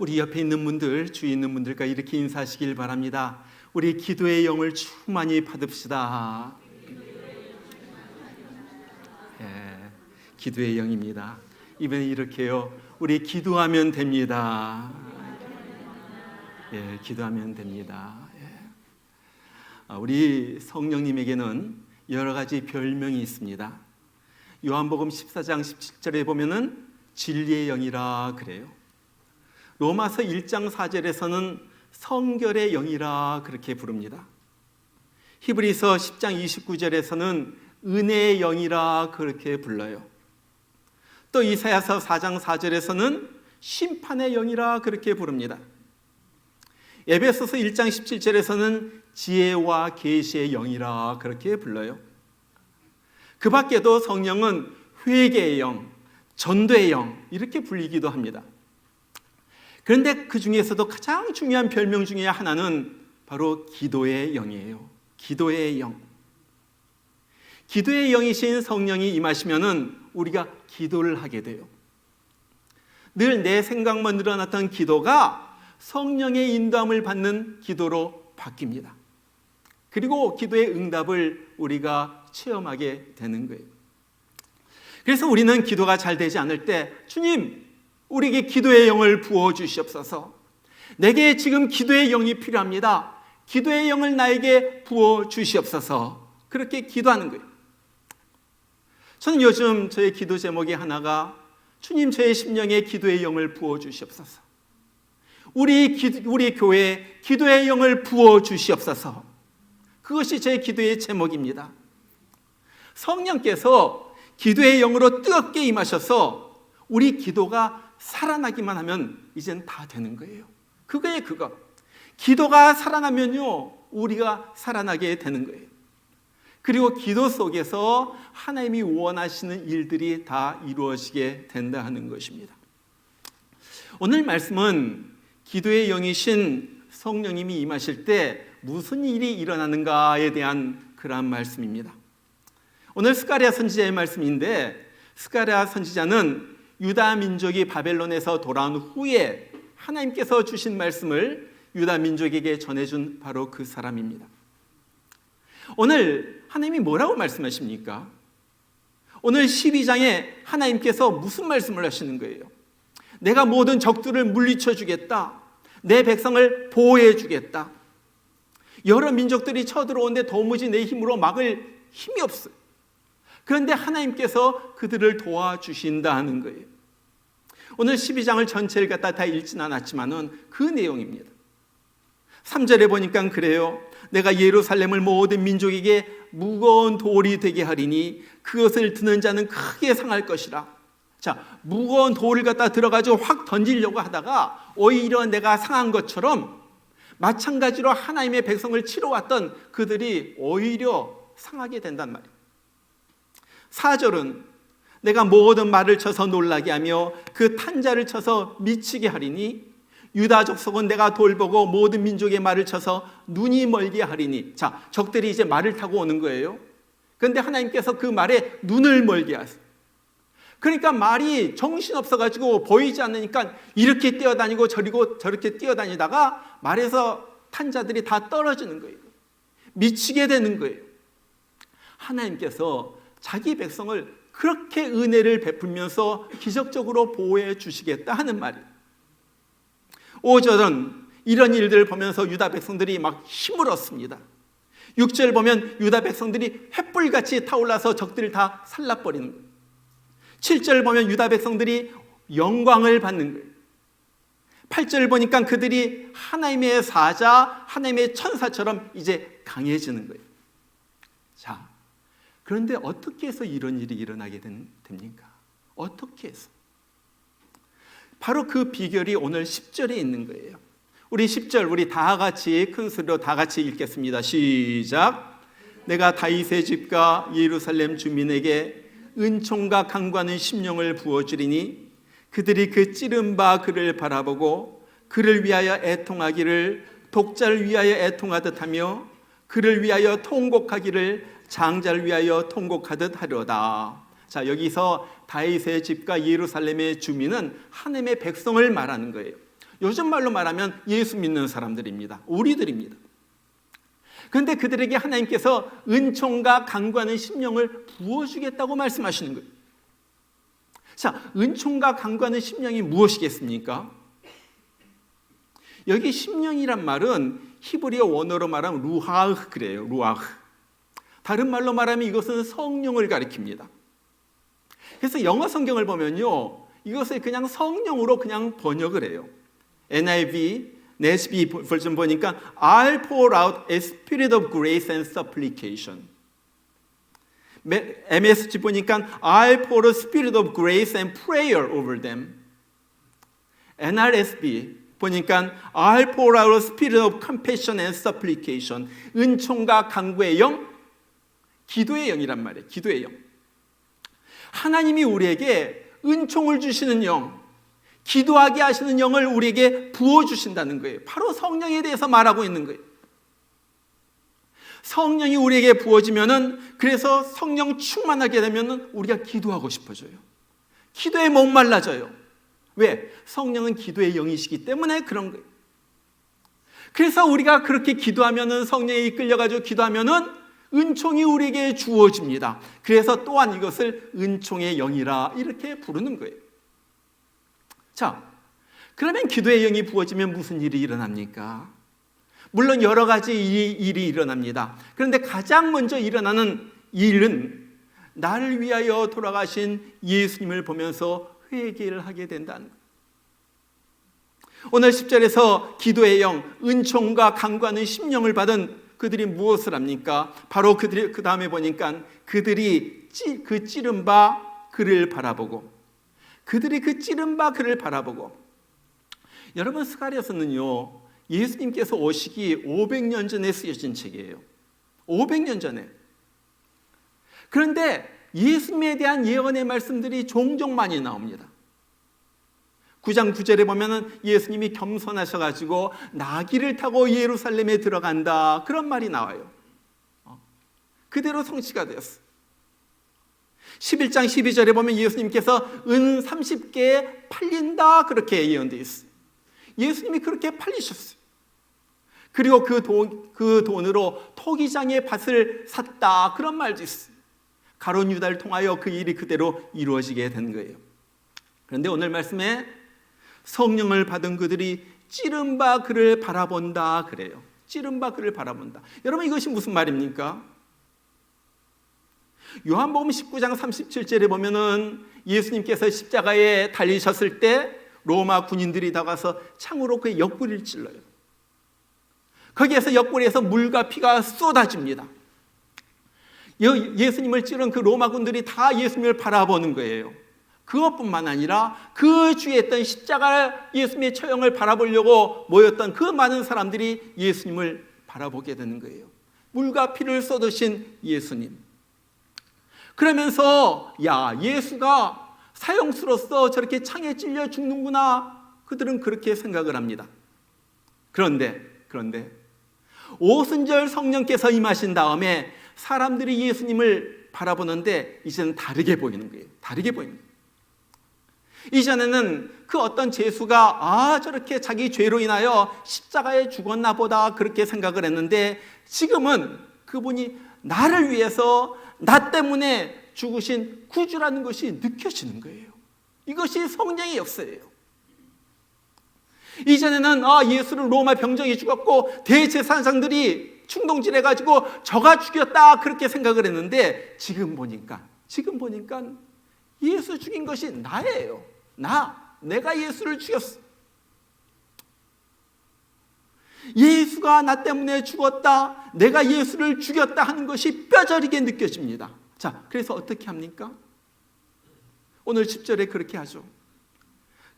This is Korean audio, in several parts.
우리 옆에 있는 분들, 주위에 있는 분들과 이렇게 인사하시길 바랍니다. 우리 기도의 영을 충만히 받읍시다. 기도의 영입니다. 이번에 이렇게요. 우리 기도하면 됩니다. 기도하면 됩니다. 우리 성령님에게는 여러 가지 별명이 있습니다. 요한복음 14장 17절에 보면은 진리의 영이라 그래요. 로마서 1장 4절에서는 성결의 영이라 그렇게 부릅니다. 히브리서 10장 29절에서는 은혜의 영이라 그렇게 불러요. 또 이사야서 4장 4절에서는 심판의 영이라 그렇게 부릅니다. 에베소서 1장 17절에서는 지혜와 계시의 영이라 그렇게 불러요. 그 밖에도 성령은 회개의 영, 전도의 영 이렇게 불리기도 합니다. 그런데 그 중에서도 가장 중요한 별명 중에 하나는 바로 기도의 영이에요. 기도의 영. 기도의 영이신 성령이 임하시면은 우리가 기도를 하게 돼요. 늘 내 생각만 늘어났던 기도가 성령의 인도함을 받는 기도로 바뀝니다. 그리고 기도의 응답을 우리가 체험하게 되는 거예요. 그래서 우리는 기도가 잘 되지 않을 때 주님, 우리에게 기도의 영을 부어주시옵소서. 내게 지금 기도의 영이 필요합니다. 기도의 영을 나에게 부어주시옵소서. 그렇게 기도하는 거예요. 저는 요즘 저의 기도 제목이 하나가 주님, 저의 심령에 기도의 영을 부어주시옵소서. 우리 교회에 기도의 영을 부어주시옵소서. 그것이 제 기도의 제목입니다. 성령께서 기도의 영으로 뜨겁게 임하셔서 우리 기도가 살아나기만 하면 이젠 다 되는 거예요. 그거예요, 그거. 기도가 살아나면요, 우리가 살아나게 되는 거예요. 그리고 기도 속에서 하나님이 원하시는 일들이 다 이루어지게 된다 하는 것입니다. 오늘 말씀은 기도의 영이신 성령님이 임하실 때 무슨 일이 일어나는가에 대한 그러한 말씀입니다. 오늘 스가랴 선지자의 말씀인데, 스가랴 선지자는 유다 민족이 바벨론에서 돌아온 후에 하나님께서 주신 말씀을 유다 민족에게 전해준 바로 그 사람입니다. 오늘 하나님이 뭐라고 말씀하십니까? 오늘 12장에 하나님께서 무슨 말씀을 하시는 거예요? 내가 모든 적들을 물리쳐 주겠다. 내 백성을 보호해 주겠다. 여러 민족들이 쳐들어오는데 도무지 내 힘으로 막을 힘이 없어요. 그런데 하나님께서 그들을 도와주신다 하는 거예요. 오늘 12장을 전체를 갖다 다 읽지는 않았지만은 그 내용입니다. 3절에 보니까 그래요. 내가 예루살렘을 모든 민족에게 무거운 돌이 되게 하리니 그것을 드는 자는 크게 상할 것이라. 자, 무거운 돌을 갖다 들어가지고 확 던지려고 하다가 오히려 내가 상한 것처럼 마찬가지로 하나님의 백성을 치러왔던 그들이 오히려 상하게 된단 말이에요. 4절은 내가 모든 말을 쳐서 놀라게 하며 그 탄자를 쳐서 미치게 하리니 유다 족속은 내가 돌보고 모든 민족의 말을 쳐서 눈이 멀게 하리니. 자, 적들이 이제 말을 타고 오는 거예요. 그런데 하나님께서 그 말에 눈을 멀게 하세요. 그러니까 말이 정신없어가지고 보이지 않으니까 이렇게 뛰어다니고 저렇게 뛰어다니다가 말에서 탄자들이 다 떨어지는 거예요. 미치게 되는 거예요. 하나님께서 자기 백성을 그렇게 은혜를 베풀면서 기적적으로 보호해 주시겠다 하는 말이에요. 5절은 이런 일들을 보면서 유다 백성들이 막 힘을 얻습니다. 6절 보면 유다 백성들이 횃불같이 타올라서 적들을 다 살라버리는 거예요. 7절 보면 유다 백성들이 영광을 받는 거예요. 8절 보니까 그들이 하나님의 사자, 하나님의 천사처럼 이제 강해지는 거예요. 자, 그런데 어떻게 해서 이런 일이 일어나게 됩니까? 어떻게 해서? 바로 그 비결이 오늘 10절에 있는 거예요. 우리 10절 우리 다 같이 큰 소리로 다 같이 읽겠습니다. 시작. 내가 다윗의 집과 예루살렘 주민에게 은총과 강구하는 심령을 부어주리니 그들이 그 찌른 바 그를 바라보고 그를 위하여 애통하기를 독자를 위하여 애통하듯 하며 그를 위하여 통곡하기를 장자를 위하여 통곡하듯 하려다. 자, 여기서 다윗의 집과 예루살렘의 주민은 하나님의 백성을 말하는 거예요. 요즘 말로 말하면 예수 믿는 사람들입니다. 우리들입니다. 그런데 그들에게 하나님께서 은총과 강구하는 심령을 부어주겠다고 말씀하시는 거예요. 자, 은총과 강구하는 심령이 무엇이겠습니까? 여기 심령이란 말은 히브리어 원어로 말하면 루하흐 그래요. 루하흐. 다른 말로 말하면 이것은 성령을 가리킵니다. 그래서 영어 성경을 보면요, 이것을 그냥 성령으로 그냥 번역을 해요. NIV, NASB 버전 보니까 I'll pour out a spirit of grace and supplication. MSG 보니까 I'll pour a spirit of grace and prayer over them. NRSB 보니까 I'll pour out a spirit of compassion and supplication. 은총과 간구의 영, 기도의 영이란 말이에요. 기도의 영. 하나님이 우리에게 은총을 주시는 영, 기도하게 하시는 영을 우리에게 부어주신다는 거예요. 바로 성령에 대해서 말하고 있는 거예요. 성령이 우리에게 부어지면은, 그래서 성령 충만하게 되면은 우리가 기도하고 싶어져요. 기도에 목말라져요. 왜? 성령은 기도의 영이시기 때문에 그런 거예요. 그래서 우리가 그렇게 기도하면은, 성령에 이끌려가지고 기도하면은 은총이 우리에게 주어집니다. 그래서 또한 이것을 은총의 영이라 이렇게 부르는 거예요. 자, 그러면 기도의 영이 부어지면 무슨 일이 일어납니까? 물론 여러 가지 일이 일어납니다. 그런데 가장 먼저 일어나는 일은 나를 위하여 돌아가신 예수님을 보면서 회개를 하게 된다는 거예요. 오늘 10절에서 기도의 영, 은총과 강구하는 심령을 받은 그들이 무엇을 합니까? 바로 그들이 그 다음에 보니까 그들이 그 찌른 바 그를 바라보고, 그들이 그 찌른 바 그를 바라보고. 여러분, 스가랴서는요, 예수님께서 오시기 500년 전에 쓰여진 책이에요. 500년 전에. 그런데 예수님에 대한 예언의 말씀들이 종종 많이 나옵니다. 9장 9절에 보면은 예수님이 겸손하셔가지고 나귀를 타고 예루살렘에 들어간다, 그런 말이 나와요. 그대로 성취가 되었어. 11장 12절에 보면 예수님께서 은 30개에 팔린다, 그렇게 예언되어 있어요. 예수님이 그렇게 팔리셨어요. 그리고 그 돈으로 토기장의 밭을 샀다, 그런 말도 있어요. 가룟 유다를 통하여 그 일이 그대로 이루어지게 된 거예요. 그런데 오늘 말씀에 성령을 받은 그들이 찌른 바 그를 바라본다 그래요. 찌른 바 그를 바라본다. 여러분, 이것이 무슨 말입니까? 요한복음 19장 37절에 보면은 예수님께서 십자가에 달리셨을 때 로마 군인들이 다가서 창으로 그의 옆구리를 찔러요. 거기에서 옆구리에서 물과 피가 쏟아집니다. 예수님을 찌른 그 로마군들이 다 예수님을 바라보는 거예요. 그것뿐만 아니라 그 주위에 있던 십자가 예수님의 처형을 바라보려고 모였던 그 많은 사람들이 예수님을 바라보게 되는 거예요. 물과 피를 쏟으신 예수님. 그러면서 야, 예수가 사형수로서 저렇게 창에 찔려 죽는구나, 그들은 그렇게 생각을 합니다. 그런데 오순절 성령께서 임하신 다음에 사람들이 예수님을 바라보는데 이제는 다르게 보이는 거예요. 다르게 보이는 거예요. 이전에는 그 어떤 죄수가 저렇게 자기 죄로 인하여 십자가에 죽었나 보다, 그렇게 생각을 했는데 지금은 그분이 나를 위해서 나 때문에 죽으신 구주라는 것이 느껴지는 거예요. 이것이 성령의 역사예요. 이전에는 예수를 로마 병정이 죽었고 대제사장들이 충동질해가지고 저가 죽였다, 그렇게 생각을 했는데 지금 보니까 예수 죽인 것이 나예요. 내가 예수를 죽였어. 예수가 나 때문에 죽었다, 내가 예수를 죽였다 하는 것이 뼈저리게 느껴집니다. 자, 그래서 어떻게 합니까? 오늘 10절에 그렇게 하죠.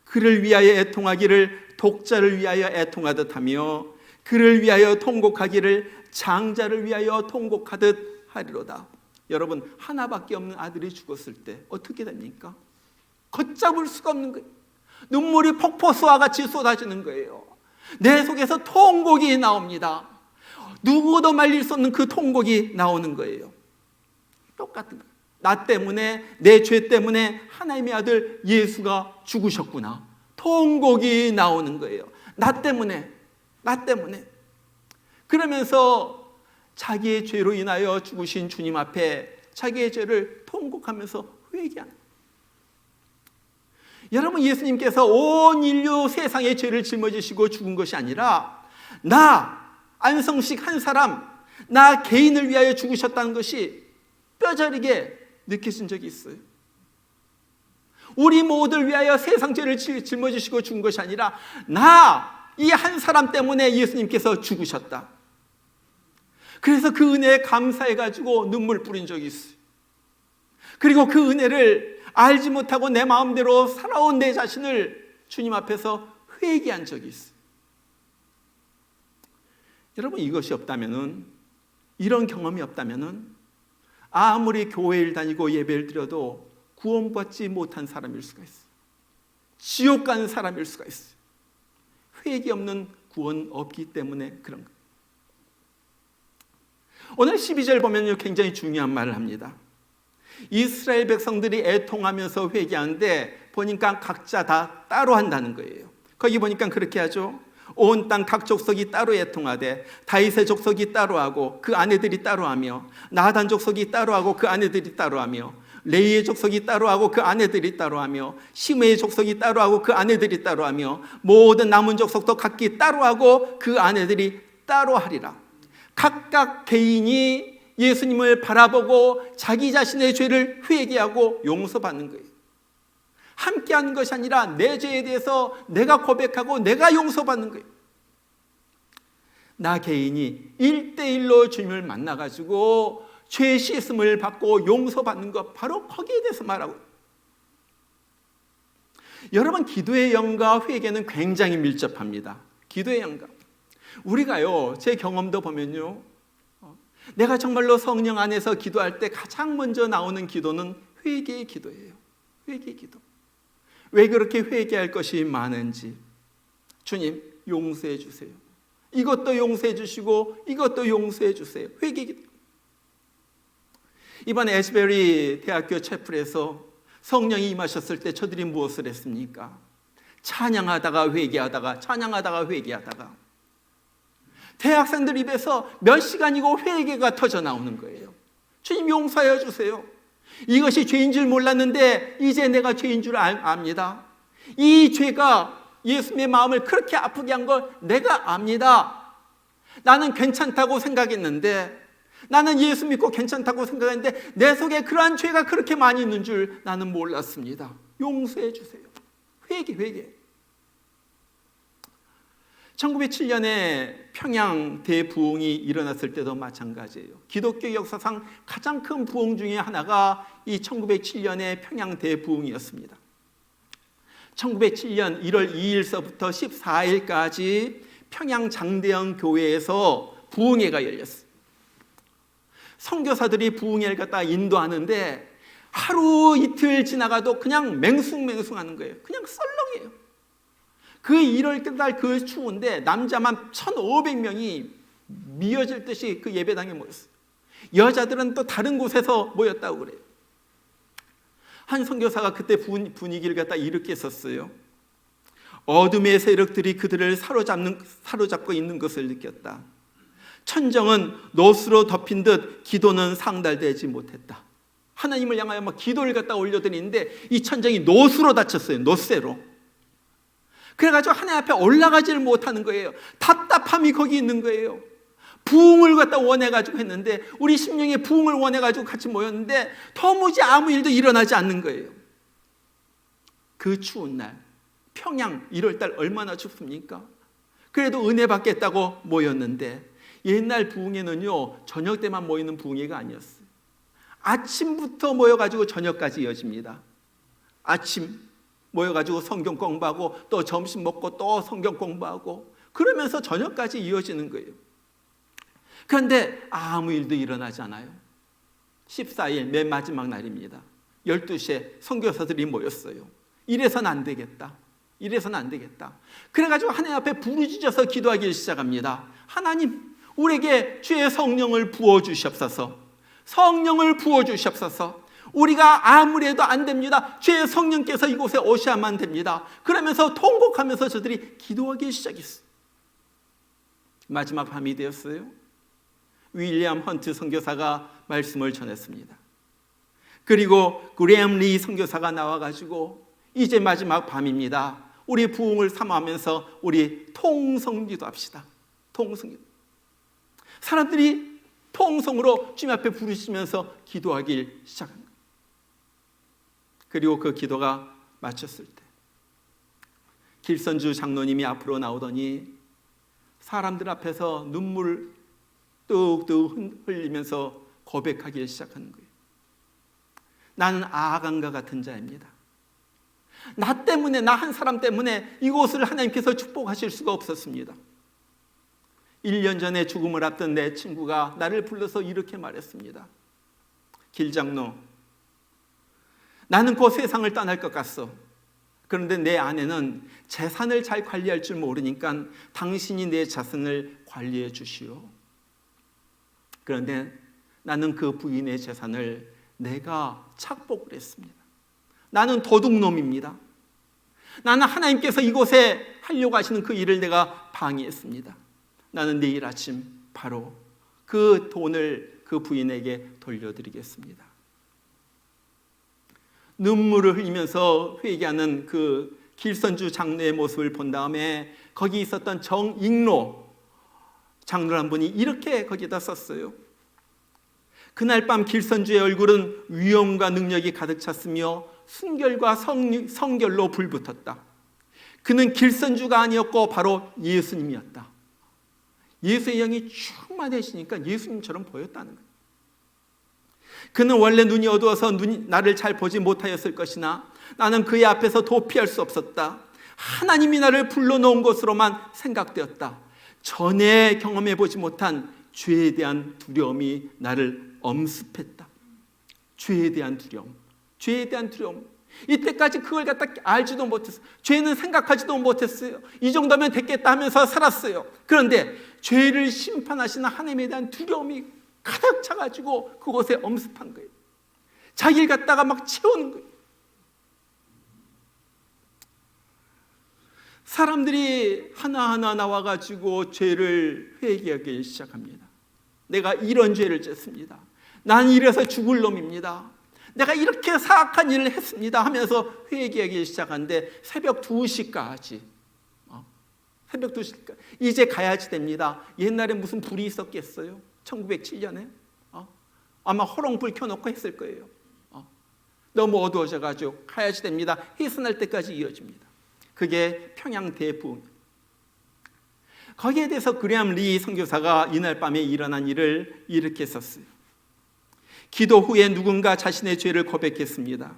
그를 위하여 애통하기를 독자를 위하여 애통하듯 하며 그를 위하여 통곡하기를 장자를 위하여 통곡하듯 하리로다. 여러분, 하나밖에 없는 아들이 죽었을 때 어떻게 됩니까? 걷잡을 수가 없는 거예요. 눈물이 폭포수와 같이 쏟아지는 거예요. 내 속에서 통곡이 나옵니다. 누구도 말릴 수 없는 그 통곡이 나오는 거예요. 똑같은 거예요. 나 때문에, 내 죄 때문에 하나님의 아들 예수가 죽으셨구나. 통곡이 나오는 거예요. 나 때문에. 그러면서 자기의 죄로 인하여 죽으신 주님 앞에 자기의 죄를 통곡하면서 회개하는. 여러분, 예수님께서 온 인류 세상의 죄를 짊어지시고 죽은 것이 아니라 나 안성식 한 사람, 나 개인을 위하여 죽으셨다는 것이 뼈저리게 느껴진 적이 있어요. 우리 모두를 위하여 세상 죄를 짊어지시고 죽은 것이 아니라 나 이 한 사람 때문에 예수님께서 죽으셨다. 그래서 그 은혜에 감사해가지고 눈물 뿌린 적이 있어요. 그리고 그 은혜를 알지 못하고 내 마음대로 살아온 내 자신을 주님 앞에서 회개한 적이 있어요. 여러분, 이것이 없다면은, 이런 경험이 없다면은 아무리 교회를 다니고 예배를 드려도 구원받지 못한 사람일 수가 있어요. 지옥 가는 사람일 수가 있어요. 회개 없는 구원 없기 때문에 그런 거예요. 오늘 12절 보면 굉장히 중요한 말을 합니다. 이스라엘 백성들이 애통하면서 회개하는데 보니까 각자 다 따로 한다는 거예요. 거기 보니까 그렇게 하죠. 온 땅 각 족속이 따로 애통하되 다윗의 족속이 따로 하고 그 아내들이 따로 하며 나단 족속이 따로 하고 그 아내들이 따로 하며 레위의 족속이 따로 하고 그 아내들이 따로 하며 시므의 족속이 따로 하고 그 아내들이 따로 하며 모든 남은 족속도 각기 따로 하고 그 아내들이 따로 하리라. 각각 개인이 예수님을 바라보고 자기 자신의 죄를 회개하고 용서받는 거예요. 함께하는 것이 아니라 내 죄에 대해서 내가 고백하고 내가 용서받는 거예요. 나 개인이 1대1로 주님을 만나가지고 죄 씻음을 받고 용서받는 것, 바로 거기에 대해서 말하고. 여러분, 기도의 영과 회개는 굉장히 밀접합니다. 기도의 영과. 우리가요, 제 경험도 보면요, 내가 정말로 성령 안에서 기도할 때 가장 먼저 나오는 기도는 회개의 기도예요. 회개의 기도. 왜 그렇게 회개할 것이 많은지. 주님, 용서해 주세요. 이것도 용서해 주시고 이것도 용서해 주세요. 회개의 기도. 이번 애쉬베리 대학교 채플에서 성령이 임하셨을 때 저들이 무엇을 했습니까? 찬양하다가 회개하다가, 찬양하다가 회개하다가 대학생들 입에서 몇 시간이고 회개가 터져 나오는 거예요. 주님, 용서해 주세요. 이것이 죄인 줄 몰랐는데 이제 내가 죄인 줄 압니다. 이 죄가 예수님의 마음을 그렇게 아프게 한 걸 내가 압니다. 나는 괜찮다고 생각했는데, 나는 예수 믿고 괜찮다고 생각했는데 내 속에 그러한 죄가 그렇게 많이 있는 줄 나는 몰랐습니다. 용서해 주세요. 회개. 1907년에 평양 대부흥이 일어났을 때도 마찬가지예요. 기독교 역사상 가장 큰 부흥 중에 하나가 이 1907년의 평양 대부흥이었습니다. 1907년 1월 2일서부터 14일까지 평양 장대영 교회에서 부흥회가 열렸어요. 선교사들이 부흥회를 갖다 인도하는데 하루 이틀 지나가도 그냥 맹숭맹숭하는 거예요. 그냥 썰렁해요. 그 1월 달 그 추운데 남자만 1,500명이 미어질 듯이 그 예배당에 모였어요. 여자들은 또 다른 곳에서 모였다고 그래요. 한 선교사가 그때 분위기를 갖다 이렇게 했었어요. 어둠의 세력들이 그들을 사로잡고 있는 것을 느꼈다. 천정은 노스로 덮인 듯 기도는 상달되지 못했다. 하나님을 향하여 막 기도를 갖다 올려드리는데 이 천정이 노스로 닫혔어요. 노쇠로. 그래가지고 하나님 앞에 올라가지를 못하는 거예요. 답답함이 거기 있는 거예요. 부흥을 갖다 원해가지고 했는데, 우리 심령의 부흥을 원해가지고 같이 모였는데 도무지 아무 일도 일어나지 않는 거예요. 그 추운 날 평양 1월달 얼마나 춥습니까? 그래도 은혜 받겠다고 모였는데, 옛날 부흥회는요 저녁 때만 모이는 부흥회가 아니었어요. 아침부터 모여가지고 저녁까지 이어집니다. 아침 모여가지고 성경 공부하고 또 점심 먹고 또 성경 공부하고 그러면서 저녁까지 이어지는 거예요. 그런데 아무 일도 일어나지 않아요. 14일 맨 마지막 날입니다. 12시에 선교사들이 모였어요. 이래서는 안 되겠다. 그래가지고 하나님 앞에 부르짖어서 기도하기 시작합니다. 하나님, 우리에게 주의 성령을 부어주시옵소서. 성령을 부어주시옵소서. 우리가 아무리 해도 안 됩니다. 죄의 성령께서 이곳에 오셔야만 됩니다. 그러면서 통곡하면서 저들이 기도하기 시작했어요. 마지막 밤이 되었어요. 윌리엄 헌트 선교사가 말씀을 전했습니다. 그리고 그레엄 리 선교사가 나와가지고 이제 마지막 밤입니다. 우리 부흥을 삼아하면서 우리 통성기도 합시다. 통성기도. 사람들이 통성으로 주님 앞에 부르시면서 기도하길 시작합니다. 그리고 그 기도가 마쳤을 때 길선주 장로님이 앞으로 나오더니 사람들 앞에서 눈물 뚝뚝 흘리면서 고백하기 시작하는 거예요. 나는 아간과 같은 자입니다. 나 때문에, 나 한 사람 때문에 이곳을 하나님께서 축복하실 수가 없었습니다. 1년 전에 죽음을 앞둔 내 친구가 나를 불러서 이렇게 말했습니다. 길장로, 나는 곧 세상을 떠날 것 같소. 그런데 내 아내는 재산을 잘 관리할 줄 모르니까 당신이 내 자산을 관리해 주시오. 그런데 나는 그 부인의 재산을 내가 착복을 했습니다. 나는 도둑놈입니다. 나는 하나님께서 이곳에 하려고 하시는 그 일을 내가 방해했습니다. 나는 내일 아침 바로 그 돈을 그 부인에게 돌려드리겠습니다. 눈물을 흘리면서 회개하는 그 길선주 장로의 모습을 본 다음에 거기 있었던 정익로 장로 한 분이 이렇게 거기다 썼어요. 그날 밤 길선주의 얼굴은 위엄과 능력이 가득 찼으며 순결과 성결로 불붙었다. 그는 길선주가 아니었고 바로 예수님이었다. 예수의 영이 충만해지니까 예수님처럼 보였다는 거예요. 그는 원래 눈이 어두워서 나를 잘 보지 못하였을 것이나 나는 그의 앞에서 도피할 수 없었다. 하나님이 나를 불러놓은 것으로만 생각되었다. 전에 경험해보지 못한 죄에 대한 두려움이 나를 엄습했다. 죄에 대한 두려움. 죄에 대한 두려움. 이때까지 그걸 갖다 알지도 못했어요. 죄는 생각하지도 못했어요. 이 정도면 됐겠다 하면서 살았어요. 그런데 죄를 심판하시는 하나님에 대한 두려움이 가득 차가지고 그곳에 엄습한 거예요. 자기를 갖다가 막 채우는 거예요. 사람들이 하나하나 나와가지고 죄를 회개하기 시작합니다. 내가 이런 죄를 졌습니다. 난 이래서 죽을 놈입니다. 내가 이렇게 사악한 일을 했습니다 하면서 회개하기 시작하는데 새벽 2시까지 새벽 2시까지 이제 가야지 됩니다. 옛날에 무슨 불이 있었겠어요? 1907년에 아마 호롱불 켜놓고 했을 거예요. 너무 어두워져가지고 가야지 됩니다. 희선할 때까지 이어집니다. 그게 평양 대부흥. 거기에 대해서 그레엄 리 선교사가 이날 밤에 일어난 일을 이렇게 썼어요. 기도 후에 누군가 자신의 죄를 고백했습니다.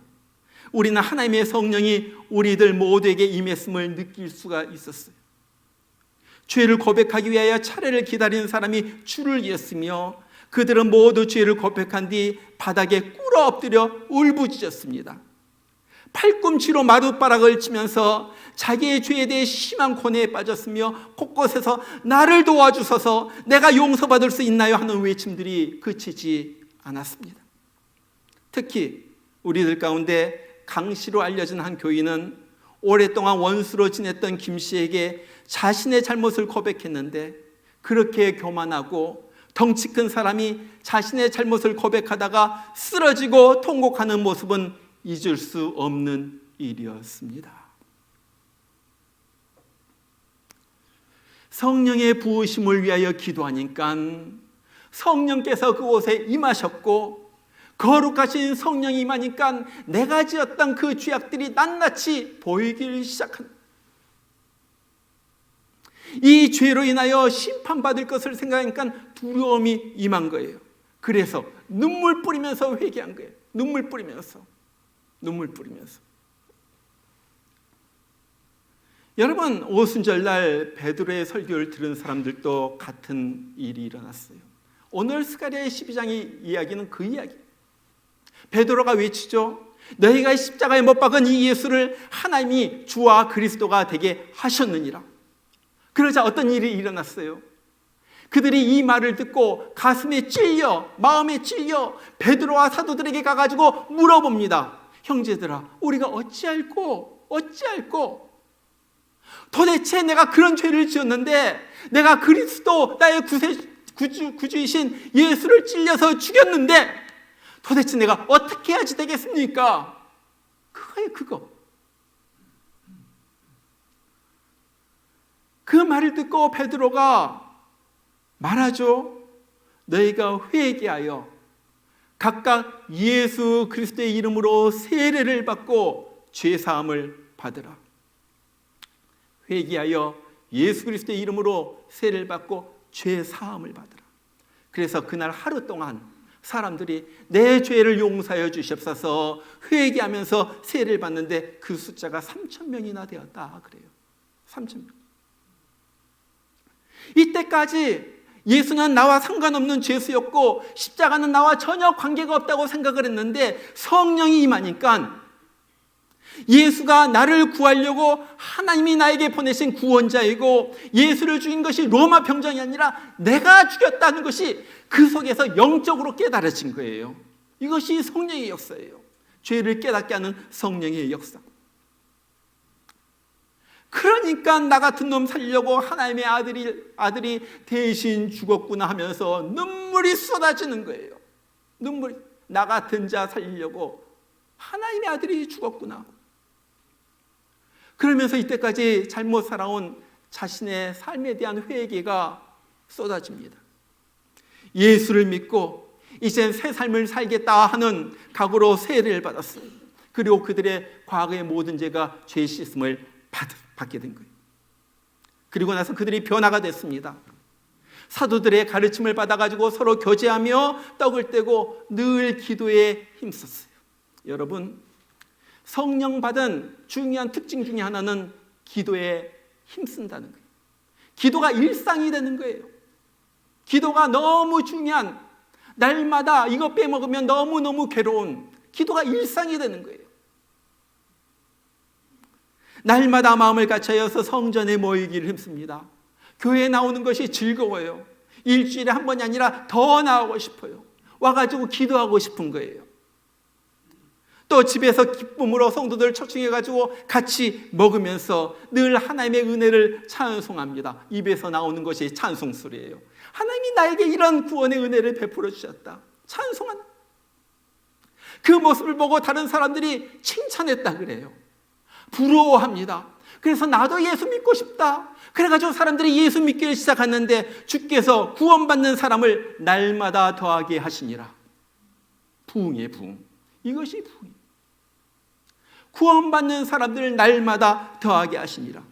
우리는 하나님의 성령이 우리들 모두에게 임했음을 느낄 수가 있었어요. 죄를 고백하기 위하여 차례를 기다리는 사람이 줄을 이었으며 그들은 모두 죄를 고백한 뒤 바닥에 꿇어 엎드려 울부짖었습니다. 팔꿈치로 마룻바락을 치면서 자기의 죄에 대해 심한 고뇌에 빠졌으며 곳곳에서 나를 도와주소서, 내가 용서받을 수 있나요? 하는 외침들이 그치지 않았습니다. 특히 우리들 가운데 강씨로 알려진 한 교인은 오랫동안 원수로 지냈던 김 씨에게 자신의 잘못을 고백했는데 그렇게 교만하고 덩치 큰 사람이 자신의 잘못을 고백하다가 쓰러지고 통곡하는 모습은 잊을 수 없는 일이었습니다. 성령의 부으심을 위하여 기도하니까 성령께서 그곳에 임하셨고 거룩하신 성령이 임하니까 내가 지었던 그 죄악들이 낱낱이 보이기 시작한, 이 죄로 인하여 심판받을 것을 생각하니까 두려움이 임한 거예요. 그래서 눈물 뿌리면서 회개한 거예요. 눈물 뿌리면서. 여러분, 오순절날 베드로의 설교를 들은 사람들도 같은 일이 일어났어요. 오늘 스가랴의 12장의 이야기는 그 이야기예요. 베드로가 외치죠. 너희가 십자가에 못 박은 이 예수를 하나님이 주와 그리스도가 되게 하셨느니라. 그러자 어떤 일이 일어났어요? 그들이 이 말을 듣고 가슴에 찔려, 마음에 찔려 베드로와 사도들에게 가가지고 물어봅니다. 형제들아, 우리가 어찌할꼬? 도대체 내가 그런 죄를 지었는데, 내가 그리스도 나의 구주이신 예수를 찔려서 죽였는데 도대체 내가 어떻게 해야지 되겠습니까? 그거예요, 그거. 그 말을 듣고 베드로가 말하죠. 너희가 회개하여 각각 예수 그리스도의 이름으로 세례를 받고 죄사함을 받으라. 회개하여 예수 그리스도의 이름으로 세례를 받고 죄사함을 받으라. 그래서 그날 하루 동안 사람들이 내 죄를 용서하여 주시옵소서 회개하면서 세례를 받는데 그 숫자가 3,000명이나 되었다 그래요. 3,000명. 이때까지 예수는 나와 상관없는 죄수였고 십자가는 나와 전혀 관계가 없다고 생각을 했는데 성령이 임하니까 예수가 나를 구하려고 하나님이 나에게 보내신 구원자이고 예수를 죽인 것이 로마 병정이 아니라 내가 죽였다는 것이 그 속에서 영적으로 깨달아진 거예요. 이것이 성령의 역사예요. 죄를 깨닫게 하는 성령의 역사. 그러니까 나 같은 놈 살려고 하나님의 아들이 대신 죽었구나 하면서 눈물이 쏟아지는 거예요. 눈물이. 나 같은 자 살리려고 하나님의 아들이 죽었구나. 그러면서 이때까지 잘못 살아온 자신의 삶에 대한 회개가 쏟아집니다. 예수를 믿고 이젠 새 삶을 살겠다 하는 각오로 세례를 받았어요. 그리고 그들의 과거의 모든 죄가 죄 씻음을 받게 된 거예요. 그리고 나서 그들이 변화가 됐습니다. 사도들의 가르침을 받아가지고 서로 교제하며 떡을 떼고 늘 기도에 힘썼어요. 여러분, 성령 받은 중요한 특징 중에 하나는 기도에 힘쓴다는 거예요. 기도가 일상이 되는 거예요. 기도가 너무 중요한, 날마다 이거 빼먹으면 너무너무 괴로운 기도가 일상이 되는 거예요. 날마다 마음을 같이하여서 성전에 모이기를 힘씁니다. 교회에 나오는 것이 즐거워요. 일주일에 한 번이 아니라 더 나오고 싶어요. 와가지고 기도하고 싶은 거예요. 또 집에서 기쁨으로 성도들 초청해가지고 같이 먹으면서 늘 하나님의 은혜를 찬송합니다. 입에서 나오는 것이 찬송소리예요. 하나님이 나에게 이런 구원의 은혜를 베풀어 주셨다. 찬송하는 그 모습을 보고 다른 사람들이 칭찬했다 그래요. 부러워합니다. 그래서 나도 예수 믿고 싶다. 그래가지고 사람들이 예수 믿기를 시작하는데 주께서 구원받는 사람을 날마다 더하게 하시니라. 부흥이에요, 부흥. 이것이 부흥. 구원받는 사람들을 날마다 더하게 하시니라.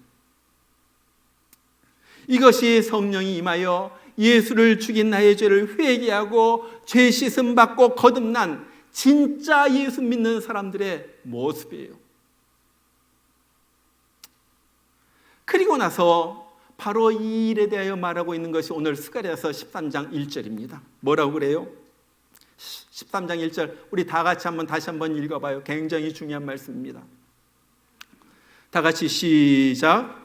이것이 성령이 임하여 예수를 죽인 나의 죄를 회개하고 죄 씻음 받고 거듭난 진짜 예수 믿는 사람들의 모습이에요. 그리고 나서 바로 이 일에 대하여 말하고 있는 것이 오늘 스가랴서 13장 1절입니다. 뭐라고 그래요? 13장 1절 우리 다 같이 다시 한번 읽어봐요. 굉장히 중요한 말씀입니다. 다 같이 시작.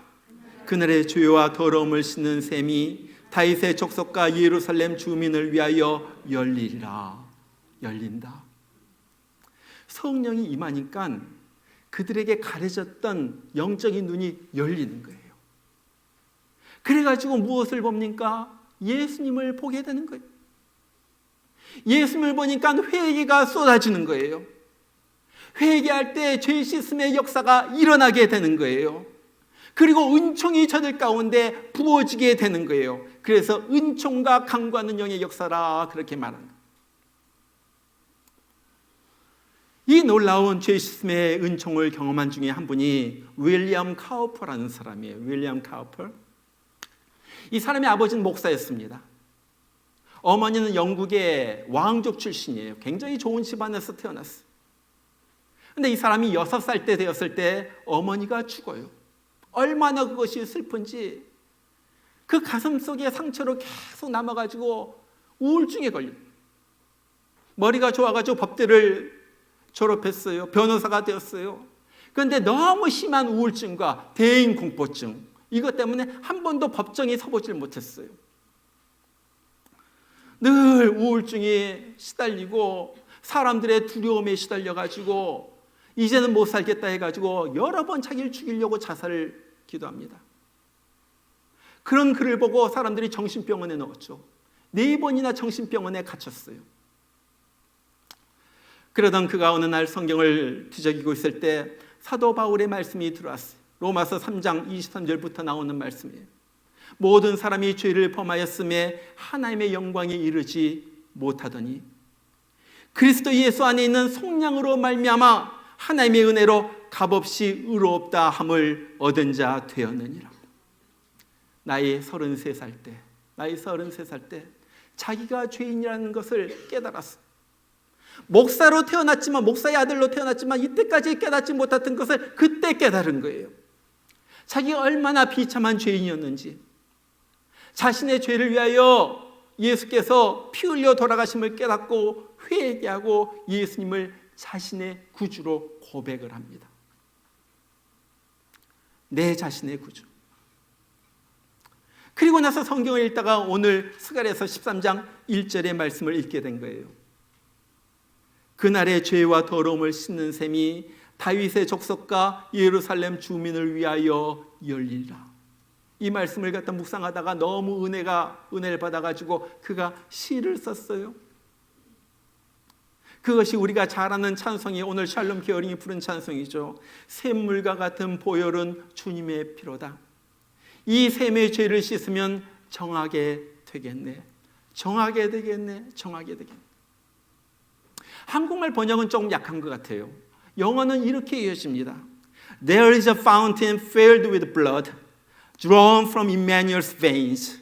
그날의 죄와 더러움을 씻는 셈이 다윗의 족속과 예루살렘 주민을 위하여 열리리라. 열린다. 성령이 임하니까 그들에게 가려졌던 영적인 눈이 열리는 거예요. 그래가지고 무엇을 봅니까? 예수님을 보게 되는 거예요. 예수님을 보니까 회개가 쏟아지는 거예요. 회개할 때 죄 씻음의 역사가 일어나게 되는 거예요. 그리고 은총이 저들 가운데 부어지게 되는 거예요. 그래서 은총과 강구하는 영의 역사라 그렇게 말합니다. 이 놀라운 죄 씻음의 은총을 경험한 중에 한 분이 윌리엄 카우퍼라는 사람이에요. 윌리엄 카우퍼. 이 사람의 아버지는 목사였습니다. 어머니는 영국의 왕족 출신이에요. 굉장히 좋은 집안에서 태어났어요. 그런데 이 사람이 6살 때 되었을 때 어머니가 죽어요. 얼마나 그것이 슬픈지 그 가슴 속에 상처로 계속 남아가지고 우울증에 걸려요. 머리가 좋아가지고 법대를 졸업했어요. 변호사가 되었어요. 그런데 너무 심한 우울증과 대인 공포증 이것 때문에 한 번도 법정에 서보질 못했어요. 늘 우울증에 시달리고 사람들의 두려움에 시달려가지고 이제는 못 살겠다 해가지고 여러 번 자기를 죽이려고 자살을 기도합니다. 그런 글을 보고 사람들이 정신병원에 넣었죠. 4번이나 정신병원에 갇혔어요. 그러던 그가 어느 날 성경을 뒤적이고 있을 때 사도 바울의 말씀이 들어왔어요. 로마서 3장 23절부터 나오는 말씀이에요. 모든 사람이 죄를 범하였음에 하나님의 영광에 이르지 못하더니 그리스도 예수 안에 있는 속량으로 말미암아 하나님의 은혜로 값없이 의롭다 함을 얻은 자 되었느니라. 나이 33살 때 자기가 죄인이라는 것을 깨달았어. 목사로 태어났지만, 목사의 아들로 태어났지만 이때까지 깨닫지 못했던 것을 그때 깨달은 거예요. 자기가 얼마나 비참한 죄인이었는지, 자신의 죄를 위하여 예수께서 피 흘려 돌아가심을 깨닫고 회개하고 예수님을 자신의 구주로 고백을 합니다. 내 자신의 구주. 그리고 나서 성경을 읽다가 오늘 스가랴서 13장 1절의 말씀을 읽게 된 거예요. 그날의 죄와 더러움을 씻는 셈이 다윗의 족속과 예루살렘 주민을 위하여 열리라. 이 말씀을 갖다 묵상하다가 너무 은혜를 받아가지고 그가 시를 썼어요. 그것이 우리가 잘 아는 찬송이 오늘 샬롬 기어링이 부른 찬송이죠. 샘물과 같은 보혈은 주님의 피로다. 이 샘의 죄를 씻으면 정하게 되겠네. 정하게 되겠네. 한국말 번역은 조금 약한 것 같아요. 영어는 이렇게 이어집니다. There is a fountain filled with blood drawn from Emmanuel's veins.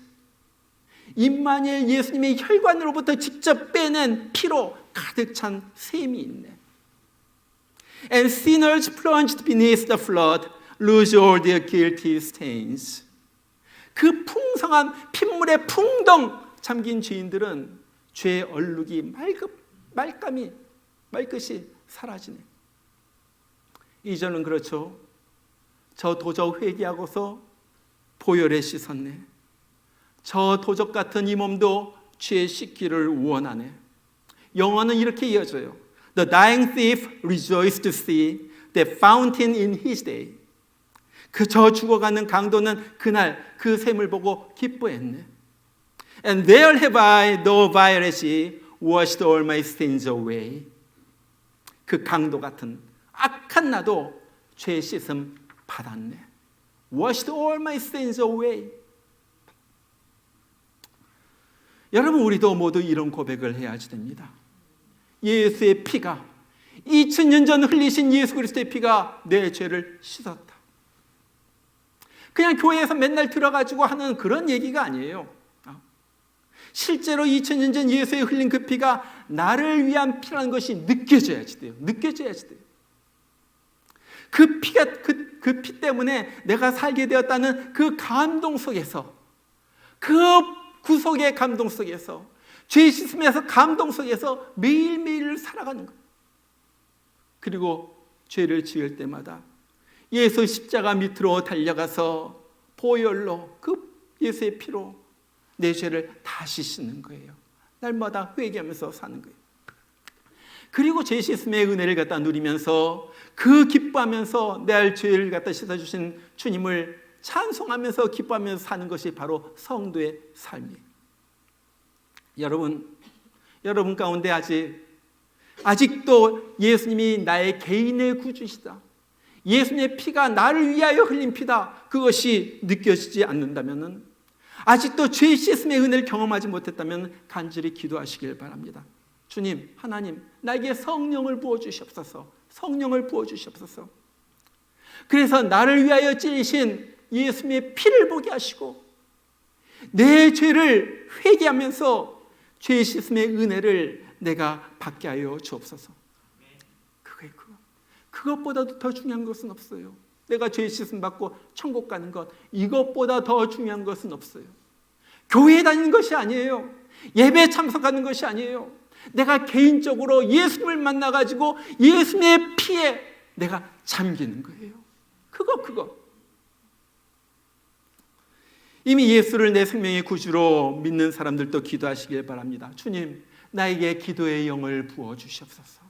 임마누엘 예수님의 혈관으로부터 직접 빼낸 피로 가득 찬 샘이 있네. And sinners plunged beneath the flood lose all their guilty stains. 그 풍성한 핏물에 풍덩 잠긴 죄인들은 죄의 얼룩이 말끔히 사라지네. 이전은 그렇죠. 저 도적 회개하고서 보혈에 씻었네. 저 도적 같은 이 몸도 죄 씻기를 원하네. 영어는 이렇게 이어져요. The dying thief rejoiced to see the fountain in his day. 저 죽어가는 강도는 그날 그 샘을 보고 기뻐했네. And there have I, though violently, washed all my sins away. 그 강도 같은 악한 나도 죄 씻음 받았네. Washed all my sins away. 여러분, 우리도 모두 이런 고백을 해야지 됩니다. 예수의 피가, 2000년 전 흘리신 예수 그리스도의 피가 내 죄를 씻었다. 그냥 교회에서 맨날 들어가지고 하는 그런 얘기가 아니에요. 실제로 2000년 전 예수의 흘린 그 피가 나를 위한 피라는 것이 느껴져야지 돼요. 그 피가 그 피 때문에 내가 살게 되었다는 그 감동 속에서, 그 구속의 감동 속에서, 죄 씻으면서 감동 속에서 매일매일 살아가는 거예요. 그리고 죄를 지을 때마다 예수 십자가 밑으로 달려가서 보혈로, 그 예수의 피로 내 죄를 다시 씻는 거예요. 날마다 회개하면서 사는 거예요. 그리고 죄 씻음의 은혜를 갖다 누리면서 그 기뻐하면서 내 죄를 갖다 씻어주신 주님을 찬송하면서 기뻐하면서 사는 것이 바로 성도의 삶이에요. 여러분 가운데 아직도 예수님이 나의 개인의 구주시다, 예수님의 피가 나를 위하여 흘린 피다, 그것이 느껴지지 않는다면, 아직도 죄 씻음의 은혜를 경험하지 못했다면 간절히 기도하시길 바랍니다. 주님, 하나님, 나에게 성령을 부어주시옵소서. 그래서 나를 위하여 찔리신 예수님의 피를 보게 하시고 내 죄를 회개하면서 죄 씻음의 은혜를 내가 받게 하여 주옵소서. 그것보다도 더 중요한 것은 없어요. 내가 죄 씻음 받고 천국 가는 것, 이것보다 더 중요한 것은 없어요. 교회에 다니는 것이 아니에요. 예배에 참석하는 것이 아니에요. 내가 개인적으로 예수님을 만나가지고 예수님의 피에 내가 잠기는 거예요. 그거. 이미 예수를 내 생명의 구주로 믿는 사람들도 기도하시길 바랍니다. 주님, 나에게 기도의 영을 부어주시옵소서.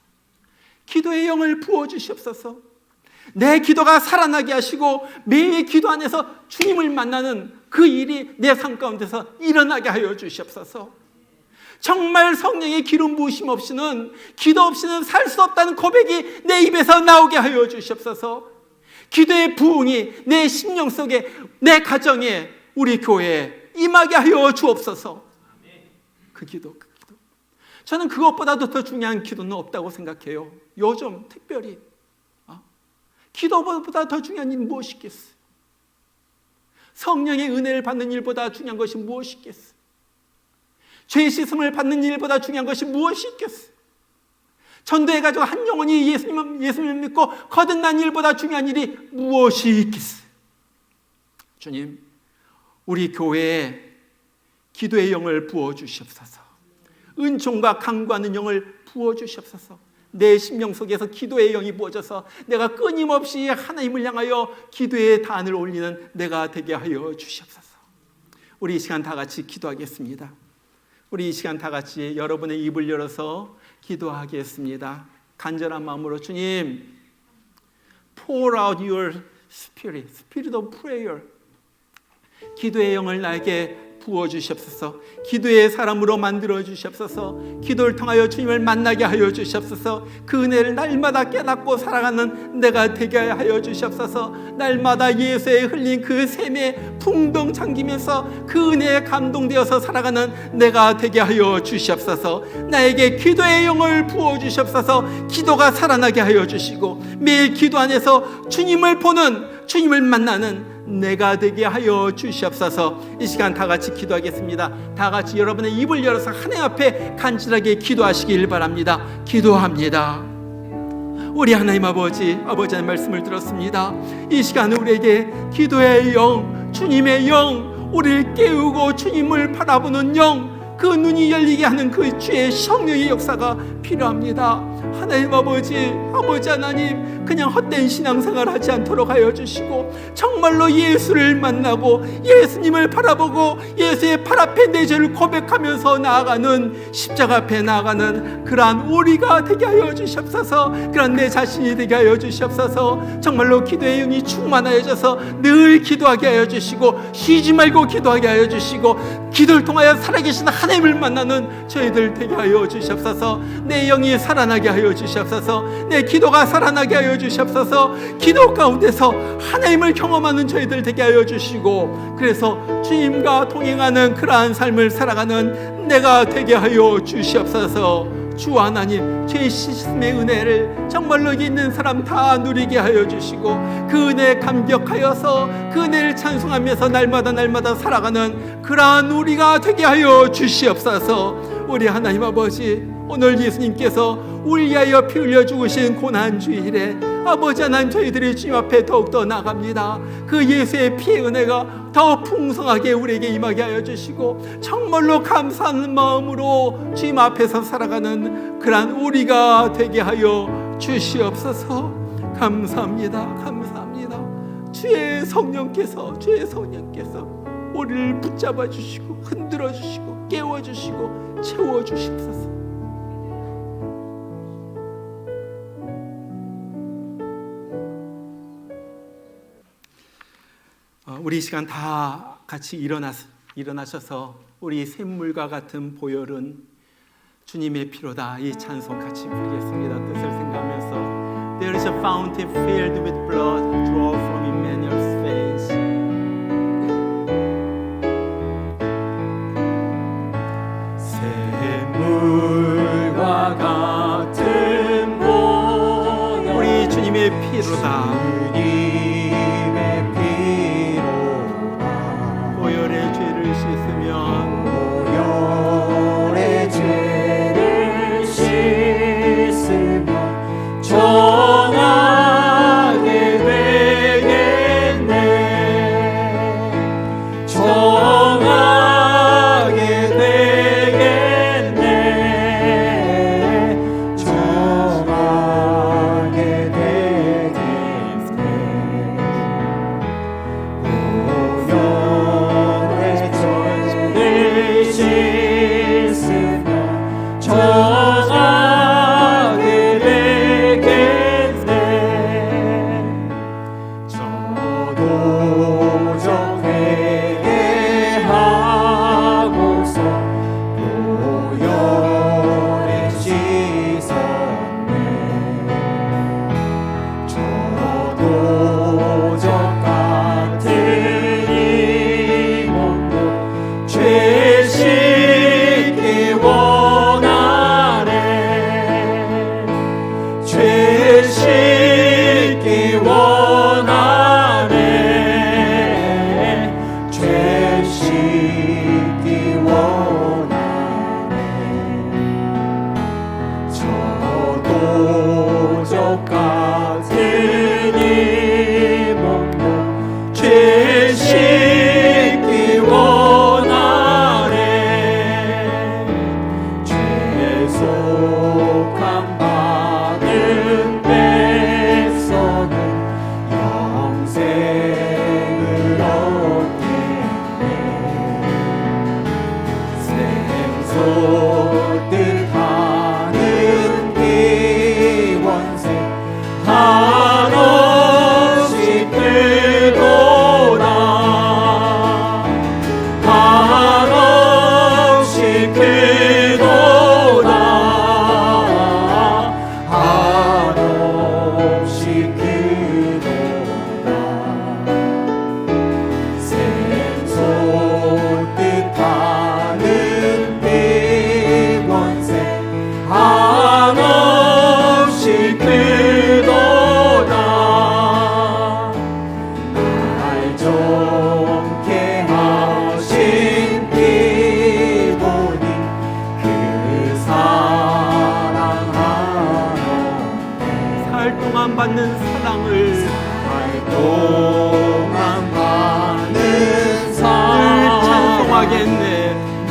기도의 영을 부어주시옵소서. 내 기도가 살아나게 하시고 매일 기도 안에서 주님을 만나는 그 일이 내 삶 가운데서 일어나게 하여 주시옵소서. 정말 성령의 기름 부으심 없이는, 기도 없이는 살 수 없다는 고백이 내 입에서 나오게 하여 주시옵소서. 기도의 부흥이 내 심령 속에, 내 가정에, 우리 교회에 임하게 하여 주옵소서. 그 기도. 저는 그것보다도 더 중요한 기도는 없다고 생각해요. 요즘 특별히 기도보다 더 중요한 일은 무엇이겠어요? 성령의 은혜를 받는 일보다 중요한 것이 무엇이겠어요? 죄 씻음을 받는 일보다 중요한 것이 무엇이 있겠어요? 전도해가지고 한 영혼이 예수님을 믿고 거듭난 일보다 중요한 일이 무엇이 있겠어요? 주님, 우리 교회에 기도의 영을 부어주시옵소서. 은총과 강구하는 영을 부어주시옵소서. 내 심령 속에서 기도의 영이 부어져서 내가 끊임없이 하나님을 향하여 기도의 단을 올리는 내가 되게 하여 주시옵소서. 우리 이 시간 다 같이 기도하겠습니다. 우리 이 시간 다 같이 여러분의 입을 열어서 기도하겠습니다. 간절한 마음으로 주님, pour out your spirit, spirit of prayer. 기도의 영을 나에게 부어주시옵소서. 기도의 사람으로 만들어 주시옵소서. 기도를 통하여 주님을 만나게 하여 주시옵소서. 그 은혜를 날마다 깨닫고 살아가는 내가 되게 하여 주시옵소서. 날마다 예수의 흘린 그 샘에 풍덩 잠기면서 그 은혜에 감동되어서 살아가는 내가 되게 하여 주시옵소서. 나에게 기도의 영을 부어주시옵소서. 기도가 살아나게 하여 주시고 매일 기도 안에서 주님을 보는, 주님을 만나는 내가 되게 하여 주시옵소서. 이 시간 다 같이 기도하겠습니다. 다 같이 여러분의 입을 열어서 하나님 앞에 간절하게 기도하시길 바랍니다. 기도합니다. 우리 하나님 아버지, 아버지의 말씀을 들었습니다. 이 시간 우리에게 기도의 영, 주님의 영, 우리를 깨우고 주님을 바라보는 영, 그 눈이 열리게 하는 그 주의 성령의 역사가 필요합니다. 하나님 아버지, 아버지 하나님, 그냥 헛된 신앙생활 하지 않도록 하여 주시고 정말로 예수를 만나고 예수님을 바라보고 예수의 팔 앞에 내 죄를 고백하면서 나아가는, 십자가 앞에 나아가는 그러한 우리가 되게 하여 주시옵소서. 그런 내 자신이 되게 하여 주시옵소서. 정말로 기도의 영이 충만하여져서 늘 기도하게 하여 주시고 쉬지 말고 기도하게 하여 주시고 기도를 통하여 살아계신 하나님을 만나는 저희들 되게 하여 주시옵소서. 내 영이 살아나게 하여 주시옵소서. 내 기도가 살아나게 하여 주시옵소서. 기도 가운데서 하나님을 경험하는 저희들 되게 하여 주시고 그래서 주님과 동행하는 그러한 삶을 살아가는 내가 되게 하여 주시옵소서. 주 하나님, 죄 씻음의 은혜를 정말로 있는 사람 다 누리게 하여 주시고 그 은혜에 감격하여서 그 은혜를 찬송하면서 날마다 살아가는 그러한 우리가 되게 하여 주시옵소서. 우리 하나님 아버지, 오늘 예수님께서 우리 위하여 피 흘려 죽으신 고난주일에 아버지 하나님, 저희들이 주님 앞에 더욱더 나갑니다. 그 예수의 피의 은혜가 더 풍성하게 우리에게 임하게 하여 주시고 정말로 감사하는 마음으로 주님 앞에서 살아가는 그러한 우리가 되게 하여 주시옵소서. 감사합니다. 감사합니다. 주의 성령께서 우리를 붙잡아 주시고 흔들어 주시고 깨워 주시고 채워 주시옵소서. 우리 이 시간 다 같이 일어나셔서 우리 샘물과 같은 보혈은 주님의 피로다, 이 찬송 같이 부르겠습니다. 뜻을 생각하면서 There is a fountain filled with blood draw from Emmanuel's veins. 샘물과 같은 보혈 우리 주님의 피로다. 전하게 되게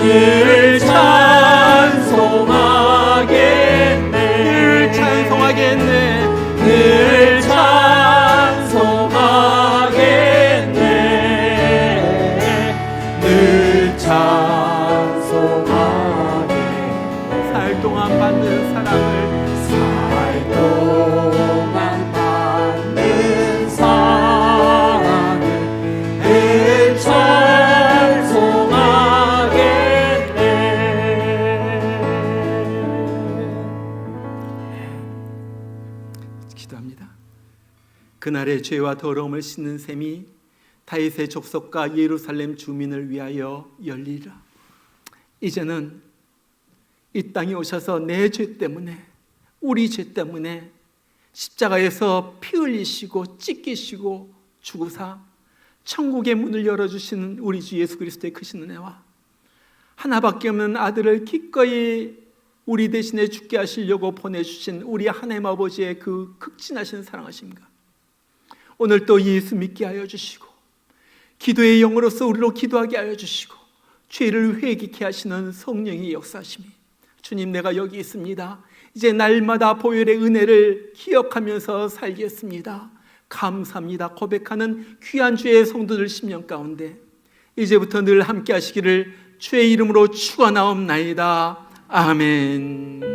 늘 찬송하겠네. 늘 찬송하겠네. 늘 찬송하겠네. 늘 찬송하겠네. 살 동안 받는 사랑을 살 동안 받는 사랑을 늘 찬송하겠네. 기도합니다. 그날의 죄와 더러움을 씻는 셈이 다윗의 족속과 예루살렘 주민을 위하여 열리라. 이제는 이 땅에 오셔서 내 죄 때문에, 우리 죄 때문에 십자가에서 피 흘리시고 찢기시고 죽으사 천국의 문을 열어주시는 우리 주 예수 그리스도의 크신 은혜와 하나밖에 없는 아들을 기꺼이 우리 대신에 죽게 하시려고 보내주신 우리 하나님 아버지의 그 극진하신 사랑하심과 오늘 또 예수 믿게 하여 주시고 기도의 영으로서 우리로 기도하게 하여 주시고 죄를 회개케 하시는 성령의 역사심이, 주님 내가 여기 있습니다. 이제 날마다 보혈의 은혜를 기억하면서 살겠습니다. 감사합니다 고백하는 귀한 주의 성도들 심령 가운데 이제부터 늘 함께 하시기를 주의 이름으로 축원하옵나이다. 아멘.